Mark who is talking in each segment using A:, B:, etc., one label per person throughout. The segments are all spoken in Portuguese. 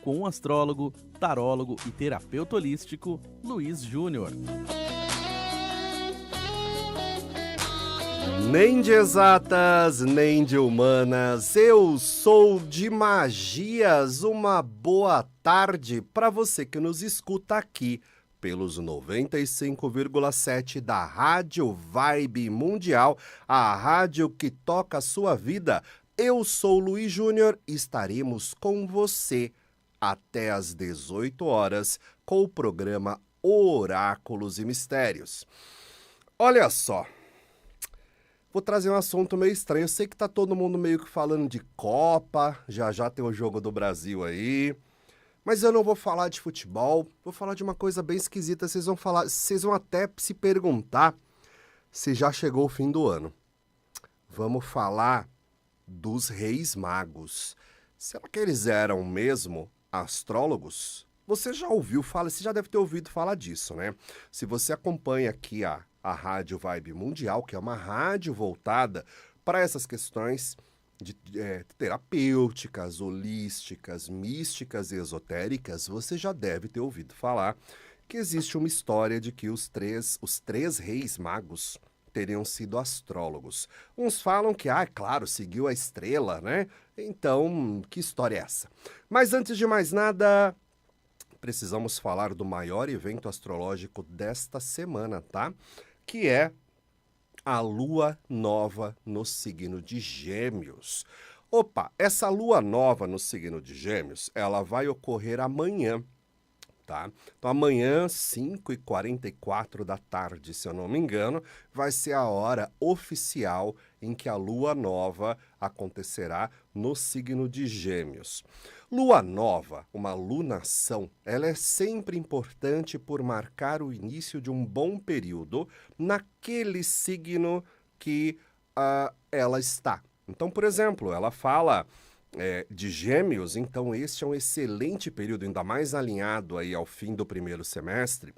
A: com o astrólogo, tarólogo e terapeuta holístico Luiz Júnior.
B: Nem de exatas, nem de humanas, eu sou de magias. Uma boa tarde para você que nos escuta aqui pelos 95,7 da Rádio Vibe Mundial, a rádio que toca a sua vida. Eu sou Luiz Júnior e estaremos com você até às 18 horas com o programa Oráculos e Mistérios. Olha só. Vou trazer um assunto meio estranho. Eu sei que tá todo mundo meio que falando de Copa, já tem o jogo do Brasil aí. Mas eu não vou falar de futebol, vou falar de uma coisa bem esquisita. Vocês vão até se perguntar se já chegou o fim do ano. Vamos falar dos Reis Magos. Será que eles eram mesmo astrólogos? Você já ouviu falar, você já deve ter ouvido falar disso, né? Se você acompanha aqui a Rádio Vibe Mundial, que é uma rádio voltada para essas questões terapêuticas, holísticas, místicas e esotéricas, você já deve ter ouvido falar que existe uma história de que os três reis magos teriam sido astrólogos. Uns falam que, claro, seguiu a estrela, né? Então, que história é essa? Mas antes de mais nada, precisamos falar do maior evento astrológico desta semana, tá? Que é a Lua Nova no signo de Gêmeos. Opa, essa Lua Nova no signo de Gêmeos, ela vai ocorrer amanhã, tá? Então amanhã, 5h44 da tarde, se eu não me engano, vai ser a hora oficial em que a Lua Nova acontecerá no signo de Gêmeos. Lua nova, uma lunação, ela é sempre importante por marcar o início de um bom período naquele signo que ela está. Então, por exemplo, ela fala de Gêmeos, então este é um excelente período, ainda mais alinhado aí ao fim do primeiro semestre,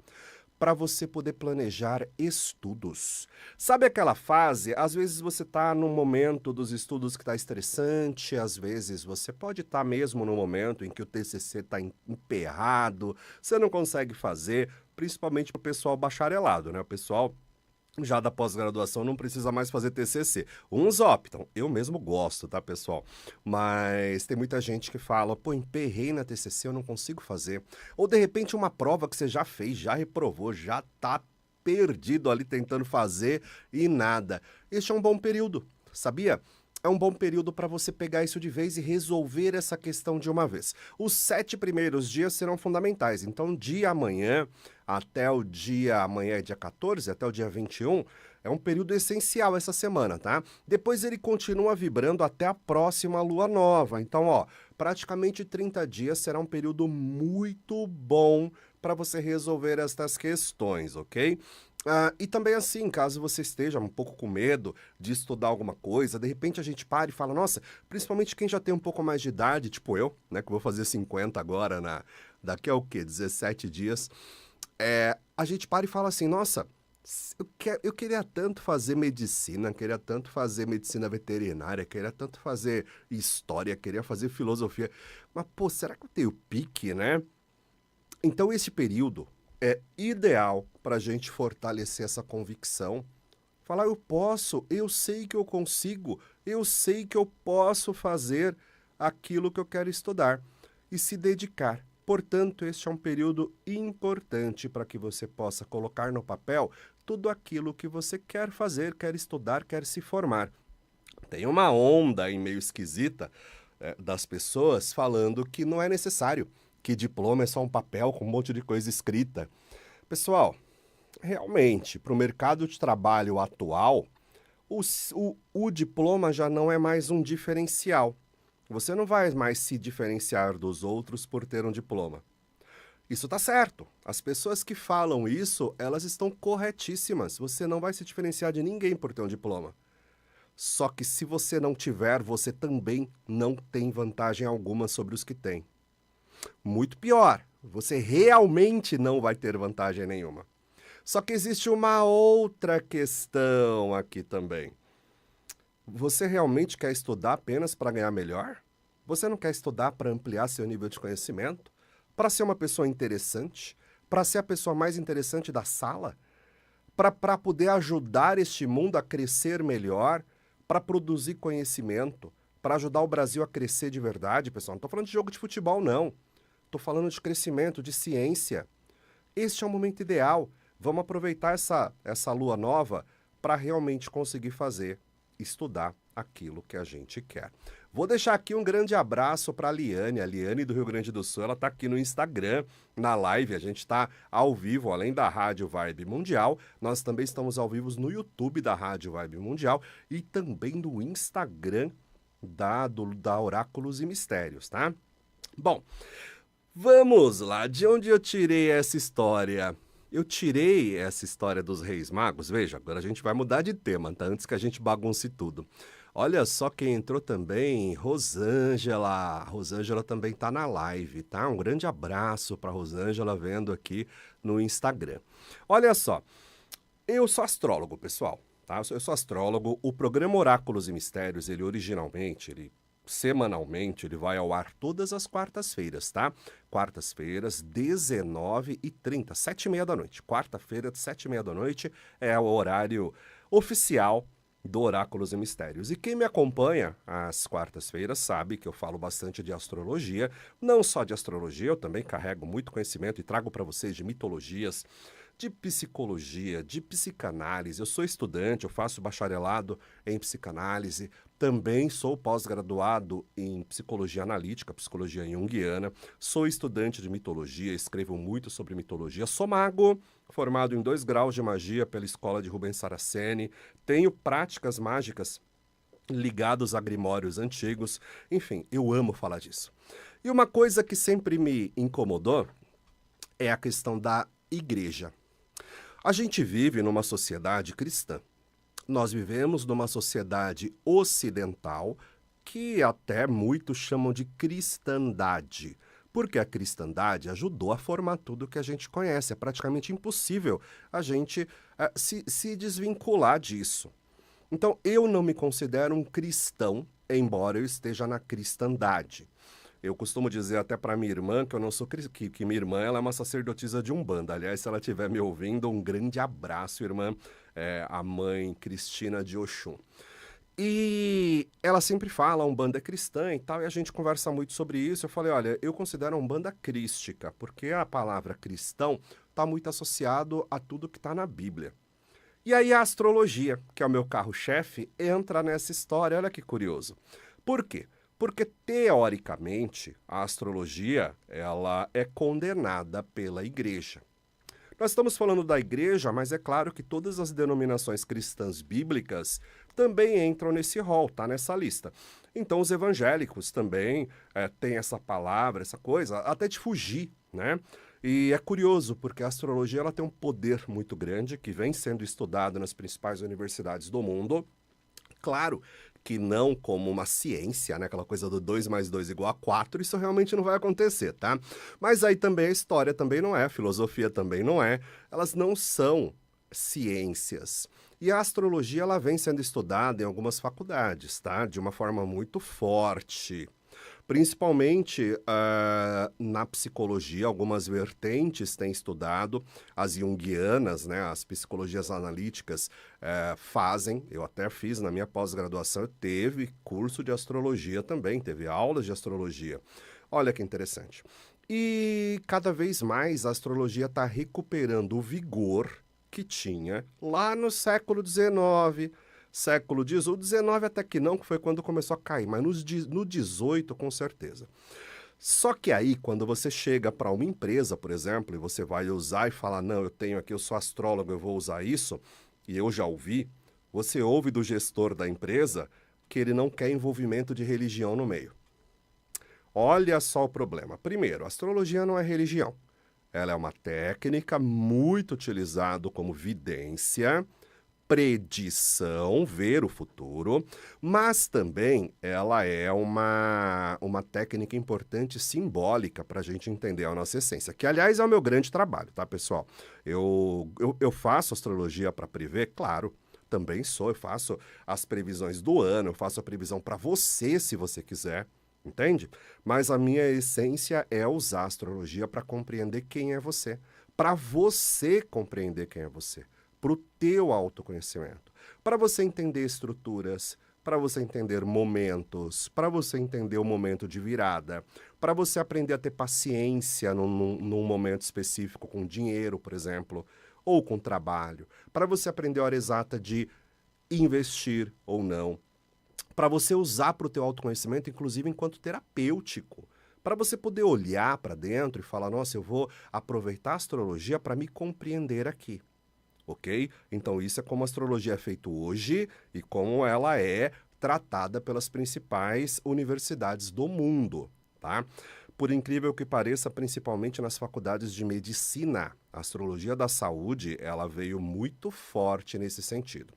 B: para você poder planejar estudos. Sabe aquela fase? Às vezes você está num momento dos estudos que está estressante, às vezes você pode estar mesmo no momento em que o TCC está emperrado, você não consegue fazer, principalmente para o pessoal bacharelado, né? O pessoal já da pós-graduação não precisa mais fazer TCC. Uns optam, eu mesmo gosto, tá, pessoal? Mas tem muita gente que fala, emperrei na TCC, eu não consigo fazer. Ou, de repente, uma prova que você já fez, já reprovou, já tá perdido ali tentando fazer e nada. Este é um bom período, sabia? É um bom período para você pegar isso de vez e resolver essa questão de uma vez. Os 7 primeiros dias serão fundamentais. Então, de amanhã até o dia... Amanhã é dia 14, até o dia 21, é um período essencial essa semana, tá? Depois ele continua vibrando até a próxima lua nova. Então, praticamente 30 dias será um período muito bom para você resolver estas questões, ok? E também assim, caso você esteja um pouco com medo de estudar alguma coisa, de repente a gente para e fala, nossa, principalmente quem já tem um pouco mais de idade, tipo eu, né, que vou fazer 50 agora, daqui a 17 dias, a gente para e fala assim, nossa, eu queria tanto fazer medicina, queria tanto fazer medicina veterinária, queria tanto fazer história, queria fazer filosofia, mas será que eu tenho pique, né? Então esse período é ideal para a gente fortalecer essa convicção. Falar, eu posso, eu sei que eu consigo, eu sei que eu posso fazer aquilo que eu quero estudar e se dedicar. Portanto, este é um período importante para que você possa colocar no papel tudo aquilo que você quer fazer, quer estudar, quer se formar. Tem uma onda aí meio esquisita das pessoas falando que não é necessário, que diploma é só um papel com um monte de coisa escrita. Pessoal, realmente, para o mercado de trabalho atual, o diploma já não é mais um diferencial. Você não vai mais se diferenciar dos outros por ter um diploma. Isso está certo. As pessoas que falam isso, elas estão corretíssimas. Você não vai se diferenciar de ninguém por ter um diploma. Só que se você não tiver, você também não tem vantagem alguma sobre os que têm. Muito pior, você realmente não vai ter vantagem nenhuma. Só que existe uma outra questão aqui também. Você realmente quer estudar apenas para ganhar melhor? Você não quer estudar para ampliar seu nível de conhecimento? Para ser uma pessoa interessante? Para ser a pessoa mais interessante da sala? Para poder ajudar este mundo a crescer melhor? Para produzir conhecimento? Para ajudar o Brasil a crescer de verdade, pessoal? Não estou falando de jogo de futebol, não. Estou falando de crescimento, de ciência. Este é o momento ideal. Vamos aproveitar essa lua nova para realmente conseguir estudar aquilo que a gente quer. Vou deixar aqui um grande abraço para a Liane do Rio Grande do Sul, ela está aqui no Instagram, na live, a gente está ao vivo, além da Rádio Vibe Mundial, nós também estamos ao vivo no YouTube da Rádio Vibe Mundial e também no Instagram da Oráculos e Mistérios, tá? Bom, vamos lá, de onde eu tirei essa história? Eu tirei essa história dos Reis Magos, veja, agora a gente vai mudar de tema, tá? Antes que a gente bagunce tudo. Olha só quem entrou também, Rosângela. Rosângela também tá na live, tá? Um grande abraço para Rosângela vendo aqui no Instagram. Olha só, eu sou astrólogo, pessoal, tá? Eu sou astrólogo. O programa Oráculos e Mistérios, semanalmente, ele vai ao ar todas as quartas-feiras, tá? Quartas-feiras, 19h30, 7h30 da noite. Quarta-feira, 7h30 da noite, é o horário oficial do Oráculos e Mistérios. E quem me acompanha às quartas-feiras sabe que eu falo bastante de astrologia. Não só de astrologia, eu também carrego muito conhecimento e trago para vocês de mitologias, de psicologia, de psicanálise. Eu sou estudante, eu faço bacharelado em psicanálise, também sou pós-graduado em psicologia analítica, psicologia junguiana, sou estudante de mitologia, escrevo muito sobre mitologia, sou mago, formado em 2 graus de magia pela escola de Rubens Saraceni, tenho práticas mágicas ligadas a grimórios antigos, enfim, eu amo falar disso. E uma coisa que sempre me incomodou é a questão da igreja. A gente vive numa sociedade cristã. Nós vivemos numa sociedade ocidental que até muitos chamam de cristandade, porque a cristandade ajudou a formar tudo que a gente conhece. É praticamente impossível a gente se desvincular disso. Então, eu não me considero um cristão, embora eu esteja na cristandade. Eu costumo dizer até para minha irmã que eu não sou que minha irmã ela é uma sacerdotisa de Umbanda. Aliás, se ela estiver me ouvindo, um grande abraço, irmã, a mãe Cristina de Oxum. E ela sempre fala, a Umbanda é cristã e tal, e a gente conversa muito sobre isso. Eu falei, olha, eu considero a Umbanda crística, porque a palavra cristão está muito associado a tudo que está na Bíblia. E aí a astrologia, que é o meu carro-chefe, entra nessa história. Olha que curioso. Por quê? Porque, teoricamente, a astrologia ela é condenada pela igreja. Nós estamos falando da igreja, mas é claro que todas as denominações cristãs bíblicas também entram nesse rol, tá nessa lista. Então, os evangélicos também têm essa palavra, essa coisa, até de fugir, né? E é curioso, porque a astrologia ela tem um poder muito grande, que vem sendo estudado nas principais universidades do mundo. Claro que não como uma ciência, né? Aquela coisa do 2 mais 2 igual a 4, isso realmente não vai acontecer, tá? Mas aí também a história também não é, a filosofia também não é, elas não são ciências. E a astrologia, ela vem sendo estudada em algumas faculdades, tá? De uma forma muito forte. Principalmente na psicologia, algumas vertentes têm estudado, as junguianas, né, as psicologias analíticas fazem, eu até fiz na minha pós-graduação, teve curso de astrologia também, teve aulas de astrologia. Olha que interessante. E cada vez mais a astrologia está recuperando o vigor que tinha lá no século XIX, século XVIII, o XIX até que não, que foi quando começou a cair, mas no XVIII com certeza. Só que aí, quando você chega para uma empresa, por exemplo, e você vai usar e falar, não, eu sou astrólogo, eu vou usar isso, e eu já ouvi, você ouve do gestor da empresa que ele não quer envolvimento de religião no meio. Olha só o problema. Primeiro, a astrologia não é religião. Ela é uma técnica muito utilizada como vidência, predição, ver o futuro, mas também ela é uma técnica importante, simbólica, para a gente entender a nossa essência, que, aliás, é o meu grande trabalho, tá, pessoal? Eu faço astrologia para prever, claro, também eu faço as previsões do ano, eu faço a previsão para você, se você quiser, entende? Mas a minha essência é usar a astrologia para compreender quem é você, para você compreender quem é você, para o teu autoconhecimento, para você entender estruturas, para você entender momentos, para você entender o momento de virada, para você aprender a ter paciência num momento específico com dinheiro, por exemplo, ou com trabalho, para você aprender a hora exata de investir ou não, para você usar para o teu autoconhecimento, inclusive enquanto terapêutico, para você poder olhar para dentro e falar, nossa, eu vou aproveitar a astrologia para me compreender aqui. Ok? Então isso é como a astrologia é feita hoje e como ela é tratada pelas principais universidades do mundo, tá? Por incrível que pareça, principalmente nas faculdades de medicina, a astrologia da saúde, ela veio muito forte nesse sentido.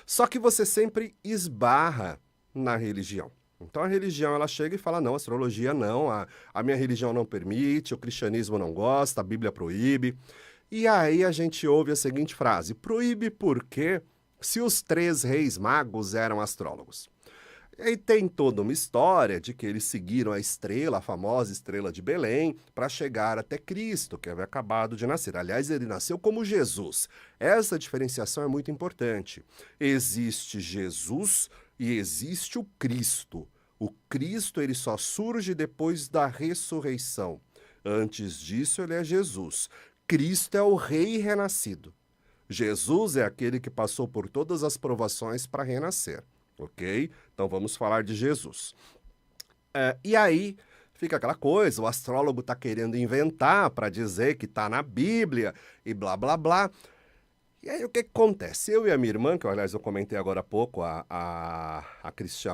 B: Só que você sempre esbarra na religião. Então a religião ela chega e fala, não, astrologia não, a minha religião não permite, o cristianismo não gosta, a Bíblia proíbe. E aí a gente ouve a seguinte frase, proíbe por quê se os 3 reis magos eram astrólogos? E tem toda uma história de que eles seguiram a estrela, a famosa estrela de Belém, para chegar até Cristo, que havia acabado de nascer. Aliás, ele nasceu como Jesus. Essa diferenciação é muito importante. Existe Jesus e existe o Cristo. O Cristo ele só surge depois da ressurreição. Antes disso, ele é Jesus. Cristo é o rei renascido. Jesus é aquele que passou por todas as provações para renascer. Ok? Então vamos falar de Jesus. E aí fica aquela coisa, o astrólogo está querendo inventar para dizer que está na Bíblia e blá, blá, blá. E aí o que acontece? Eu e a minha irmã, que aliás eu comentei agora há pouco, a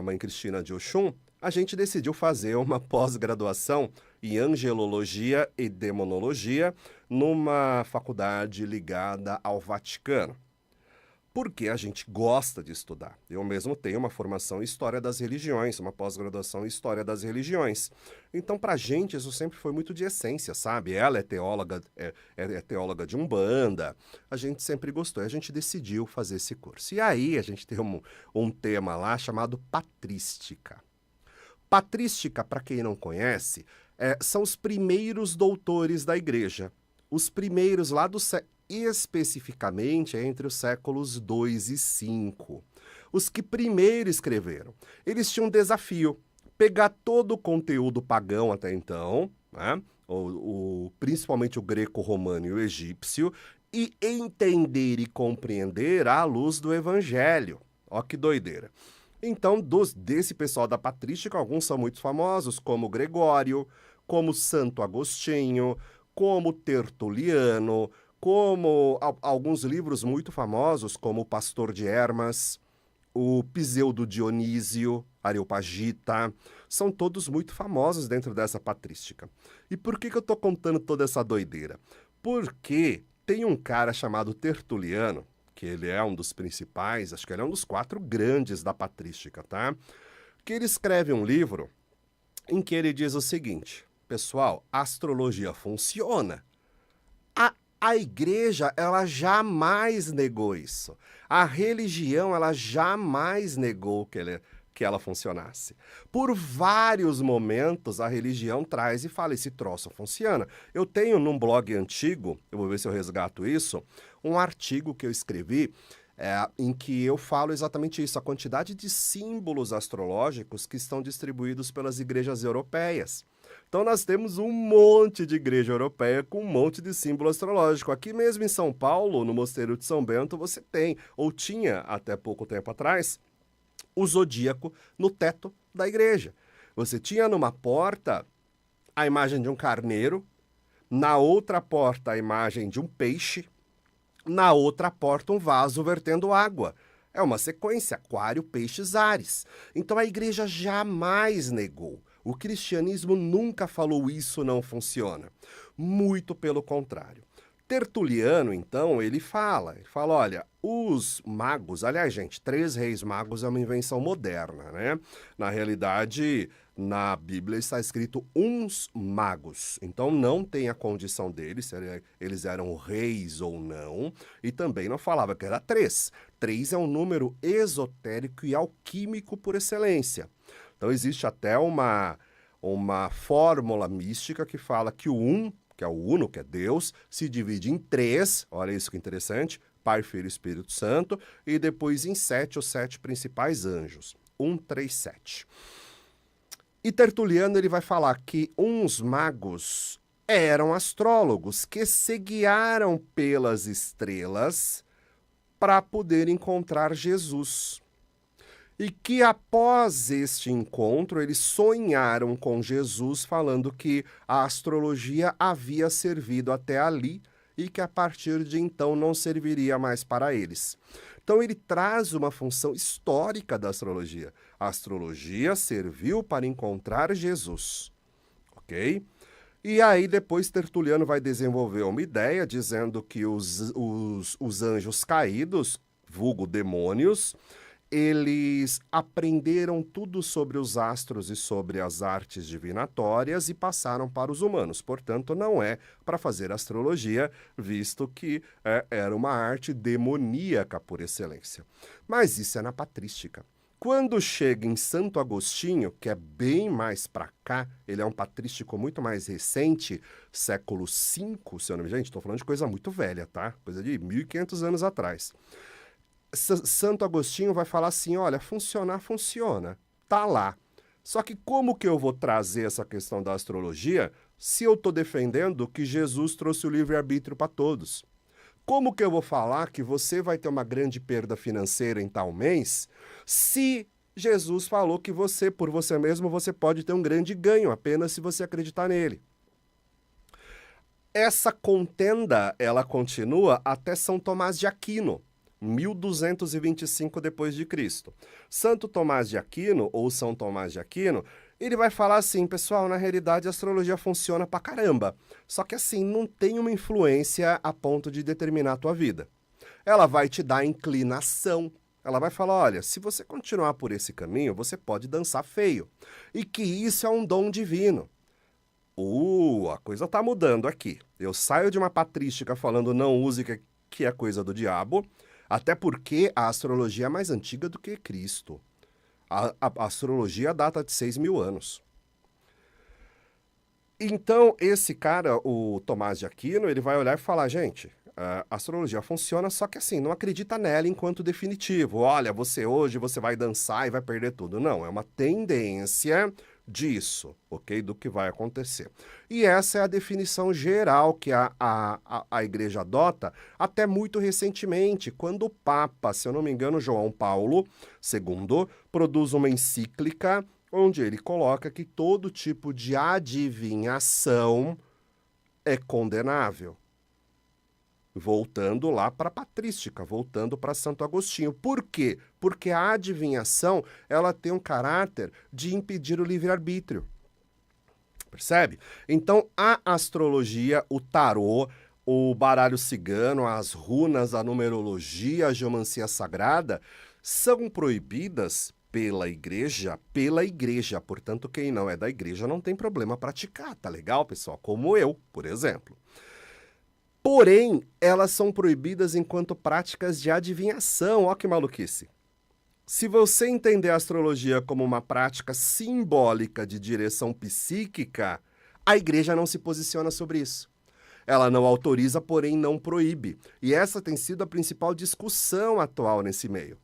B: mãe Cristina de Oxum, a gente decidiu fazer uma pós-graduação em angelologia e demonologia numa faculdade ligada ao Vaticano. Porque a gente gosta de estudar. Eu mesmo tenho uma formação em História das Religiões, uma pós-graduação em História das Religiões. Então, pra gente, isso sempre foi muito de essência, sabe? Ela é teóloga, é teóloga de Umbanda, a gente sempre gostou, e a gente decidiu fazer esse curso. E aí, a gente tem um tema lá chamado patrística. Patrística, para quem não conhece, são os primeiros doutores da igreja. Os primeiros lá do século, especificamente entre os séculos 2 e 5. Os que primeiro escreveram. Eles tinham um desafio, pegar todo o conteúdo pagão até então, né? Principalmente o greco-romano e o egípcio, e entender e compreender à luz do evangelho. Ó que doideira. Então, desse pessoal da patrística, alguns são muito famosos, como Gregório, como Santo Agostinho, como Tertuliano, como alguns livros muito famosos, como O Pastor de Hermas, o Pseudo Dionísio, Areopagita, são todos muito famosos dentro dessa patrística. E por que eu estou contando toda essa doideira? Porque tem um cara chamado Tertuliano, que ele é um dos principais, acho que ele é um dos 4 grandes da patrística, tá? Que ele escreve um livro em que ele diz o seguinte, pessoal, a astrologia funciona. A igreja, ela jamais negou isso. A religião, ela jamais negou que ela funcionasse. Por vários momentos, a religião traz e fala, esse troço funciona. Eu tenho num blog antigo, eu vou ver se eu resgato isso, um artigo que eu escrevi em que eu falo exatamente isso, a quantidade de símbolos astrológicos que estão distribuídos pelas igrejas europeias. Então nós temos um monte de igreja europeia com um monte de símbolo astrológico. Aqui mesmo em São Paulo, no Mosteiro de São Bento, você tem, ou tinha até pouco tempo atrás, o zodíaco no teto da igreja. Você tinha numa porta a imagem de um carneiro, na outra porta a imagem de um peixe, na outra porta um vaso vertendo água. É uma sequência, aquário, peixes, ares. Então a igreja jamais negou. O cristianismo nunca falou isso não funciona. Muito pelo contrário. Tertuliano, então, ele fala, olha, os magos, aliás, gente, 3 reis magos é uma invenção moderna, né? Na realidade, na Bíblia está escrito uns magos, então não tem a condição deles, se eles eram reis ou não, e também não falava que era 3. 3 é um número esotérico e alquímico por excelência. Então existe até uma uma fórmula mística que fala que o um, que é o uno, que é Deus, se divide em três, olha isso que interessante, Pai, Filho e Espírito Santo, e depois em sete, os sete principais anjos. 1, 3, 7. E Tertuliano ele vai falar que uns magos eram astrólogos que se guiaram pelas estrelas para poder encontrar Jesus. E que após este encontro, eles sonharam com Jesus, falando que a astrologia havia servido até ali e que a partir de então não serviria mais para eles. Então ele traz uma função histórica da astrologia. A astrologia serviu para encontrar Jesus, ok? E aí depois Tertuliano vai desenvolver uma ideia dizendo que os anjos caídos, vulgo demônios, eles aprenderam tudo sobre os astros e sobre as artes divinatórias e passaram para os humanos. Portanto, não é para fazer astrologia, visto que era uma arte demoníaca por excelência. Mas isso é na patrística. Quando chega em Santo Agostinho, que é bem mais para cá, ele é um patrístico muito mais recente, século V, se eu não me engano, estou falando de coisa muito velha, tá? Coisa de 1500 anos atrás. Santo Agostinho vai falar assim, olha, funcionar, funciona, tá lá. Só que como que eu vou trazer essa questão da astrologia se eu estou defendendo que Jesus trouxe o livre-arbítrio para todos? Como que eu vou falar que você vai ter uma grande perda financeira em tal mês se Jesus falou que você, por você mesmo, você pode ter um grande ganho apenas se você acreditar nele? Essa contenda, ela continua até São Tomás de Aquino, 1225 depois de Cristo. Santo Tomás de Aquino, ou São Tomás de Aquino, ele vai falar assim, pessoal, na realidade a astrologia funciona pra caramba, só que assim, não tem uma influência a ponto de determinar a tua vida. Ela vai te dar inclinação, ela vai falar, olha, se você continuar por esse caminho, você pode dançar feio, e que isso é um dom divino. A coisa tá mudando aqui. Eu saio de uma patrística falando não use que é coisa do diabo, até porque a astrologia é mais antiga do que Cristo. A astrologia data de 6.000 anos. Então, esse cara, o Tomás de Aquino, ele vai olhar e falar, gente, a astrologia funciona, só que assim, não acredita nela enquanto definitivo. Olha, hoje você vai dançar e vai perder tudo. Não, é uma tendência disso, ok? Do que vai acontecer. E essa é a definição geral que a igreja adota até muito recentemente, quando o Papa, se eu não me engano, João Paulo II, produz uma encíclica onde ele coloca que todo tipo de adivinhação é condenável. Voltando lá para a patrística, voltando para Santo Agostinho. Por quê? Porque a adivinhação, ela tem um caráter de impedir o livre-arbítrio. Percebe? Então, a astrologia, o tarô, o baralho cigano, as runas, a numerologia, a geomancia sagrada, são proibidas pela igreja. Portanto, quem não é da igreja não tem problema praticar, tá legal, pessoal? Como eu, por exemplo. Porém, elas são proibidas enquanto práticas de adivinhação. Ó que maluquice. Se você entender a astrologia como uma prática simbólica de direção psíquica, a igreja não se posiciona sobre isso. Ela não autoriza, porém não proíbe. E essa tem sido a principal discussão atual nesse meio.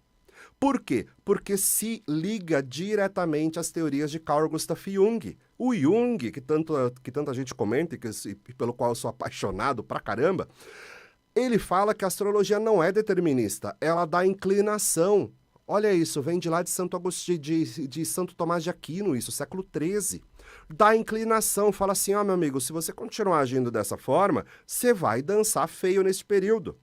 B: Por quê? Porque se liga diretamente às teorias de Carl Gustav Jung. O Jung, que tanta gente comenta e pelo qual eu sou apaixonado pra caramba, ele fala que a astrologia não é determinista, ela dá inclinação. Olha isso, vem de lá de Santo Agostinho, de Santo Tomás de Aquino, isso, século XIII. Dá inclinação, fala assim, ó, meu amigo, se você continuar agindo dessa forma, você vai dançar feio nesse período.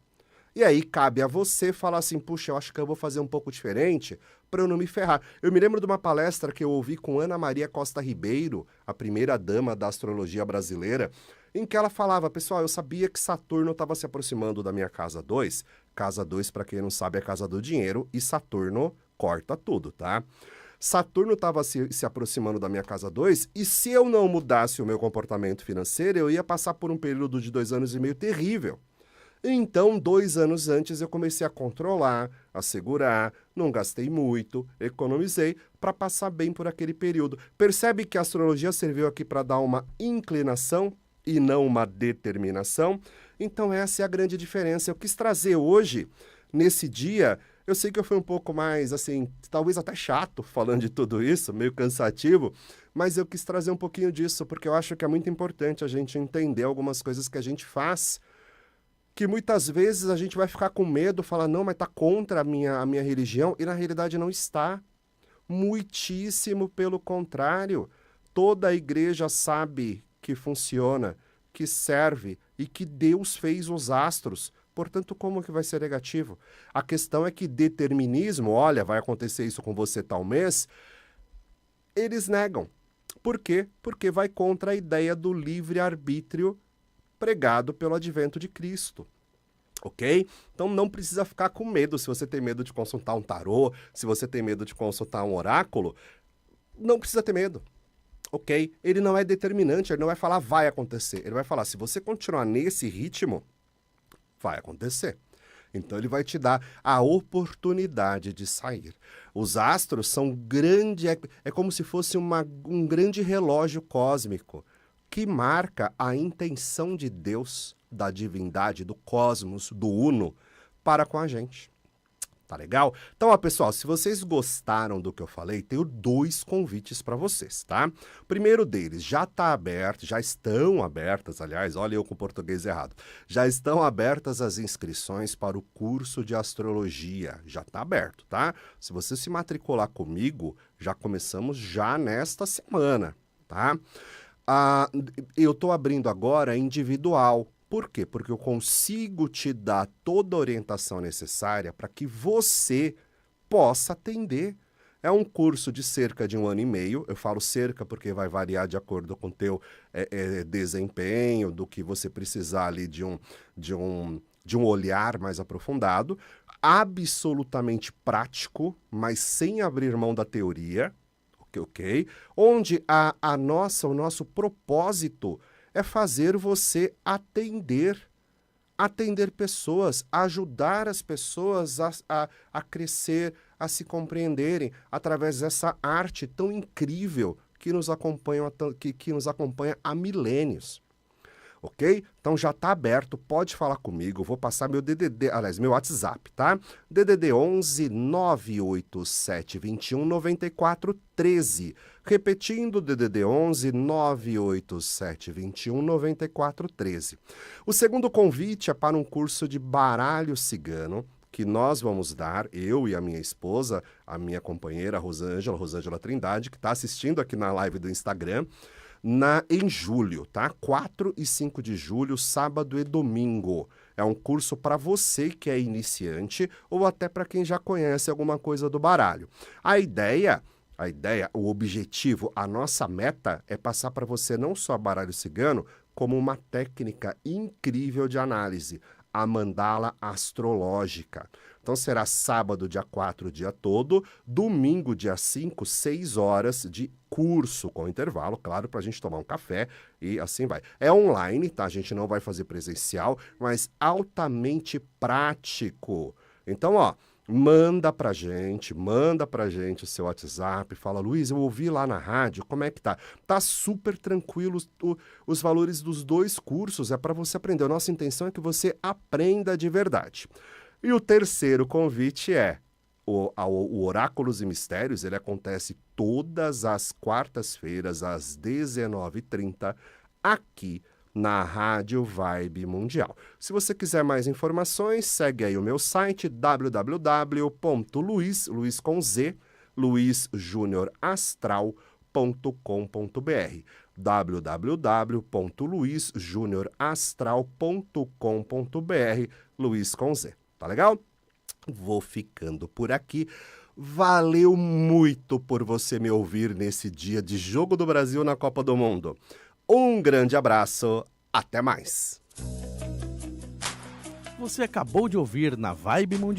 B: E aí cabe a você falar assim, puxa, eu acho que eu vou fazer um pouco diferente para eu não me ferrar. Eu me lembro de uma palestra que eu ouvi com Ana Maria Costa Ribeiro, a primeira dama da astrologia brasileira, em que ela falava, pessoal, eu sabia que Saturno estava se aproximando da minha casa 2. Casa 2, para quem não sabe, é a casa do dinheiro, e Saturno corta tudo, tá? Saturno estava se aproximando da minha casa 2, e se eu não mudasse o meu comportamento financeiro, eu ia passar por um período de 2 anos e meio terrível. Então, 2 anos antes, eu comecei a controlar, a segurar, não gastei muito, economizei para passar bem por aquele período. Percebe que a astrologia serviu aqui para dar uma inclinação e não uma determinação? Então, essa é a grande diferença. Eu quis trazer hoje, nesse dia, eu sei que eu fui um pouco mais, assim, talvez até chato falando de tudo isso, meio cansativo, mas eu quis trazer um pouquinho disso, porque eu acho que é muito importante a gente entender algumas coisas que a gente faz, que muitas vezes a gente vai ficar com medo, falar, não, mas está contra a minha religião, e na realidade não está. Muitíssimo pelo contrário. Toda a igreja sabe que funciona, que serve e que Deus fez os astros. Portanto, como que vai ser negativo? A questão é que determinismo, olha, vai acontecer isso com você tal mês, eles negam. Por quê? Porque vai contra a ideia do livre-arbítrio pregado pelo advento de Cristo, ok? Então não precisa ficar com medo se você tem medo de consultar um tarô, se você tem medo de consultar um oráculo, não precisa ter medo, ok? Ele não é determinante, ele não vai falar vai acontecer, ele vai falar se você continuar nesse ritmo, vai acontecer. Então ele vai te dar a oportunidade de sair. Os astros são grande, é como se fosse um grande relógio cósmico que marca a intenção de Deus, da divindade, do cosmos, do uno, para com a gente. Tá legal? Então, ó, pessoal, se vocês gostaram do que eu falei, tenho 2 convites para vocês, tá? O primeiro deles já está aberto, já estão abertas, aliás, olha eu com o português errado, já estão abertas as inscrições para o curso de astrologia, já está aberto, tá? Se você se matricular comigo, já começamos já nesta semana, tá? Eu estou abrindo agora individual. Por quê? Porque eu consigo te dar toda a orientação necessária para que você possa atender. É um curso de cerca de 1 ano e meio. Eu falo cerca porque vai variar de acordo com o teu desempenho, do que você precisar ali de um olhar mais aprofundado. Absolutamente prático, mas sem abrir mão da teoria. Ok? Onde o nosso propósito é fazer você atender pessoas, ajudar as pessoas a crescer, a se compreenderem através dessa arte tão incrível que nos acompanha há milênios. Ok? Então já está aberto, pode falar comigo, vou passar meu meu WhatsApp, tá? DDD 11 987 21 94 13. Repetindo, DDD 11 987 21 94 13. O segundo convite é para um curso de baralho cigano, que nós vamos dar, eu e a minha esposa, a minha companheira Rosângela Trindade, que está assistindo aqui na live do Instagram, em julho, tá? 4 e 5 de julho, sábado e domingo. É um curso para você que é iniciante ou até para quem já conhece alguma coisa do baralho. A ideia, o objetivo, a nossa meta é passar para você não só baralho cigano, como uma técnica incrível de análise, a mandala astrológica. Então será sábado, dia 4, o dia todo, domingo, dia 5, 6 horas de curso, com intervalo, claro, para a gente tomar um café e assim vai. É online, tá? A gente não vai fazer presencial, mas altamente prático. Então, ó, manda pra gente o seu WhatsApp, fala, Luiz, eu ouvi lá na rádio, como é que tá? Tá super tranquilo os valores dos 2 cursos, é para você aprender. A nossa intenção é que você aprenda de verdade. E o terceiro convite é o Oráculos e Mistérios, ele acontece todas as quartas-feiras, às 19h30, aqui na Rádio Vibe Mundial. Se você quiser mais informações, segue aí o meu site luisjuniorastral.com.br www.luisjuniorastral.com.br Luiz com Z. Tá legal? Vou ficando por aqui. Valeu muito por você me ouvir nesse dia de Jogo do Brasil na Copa do Mundo. Um grande abraço, até mais.
A: Você acabou de ouvir na Vibe Mundial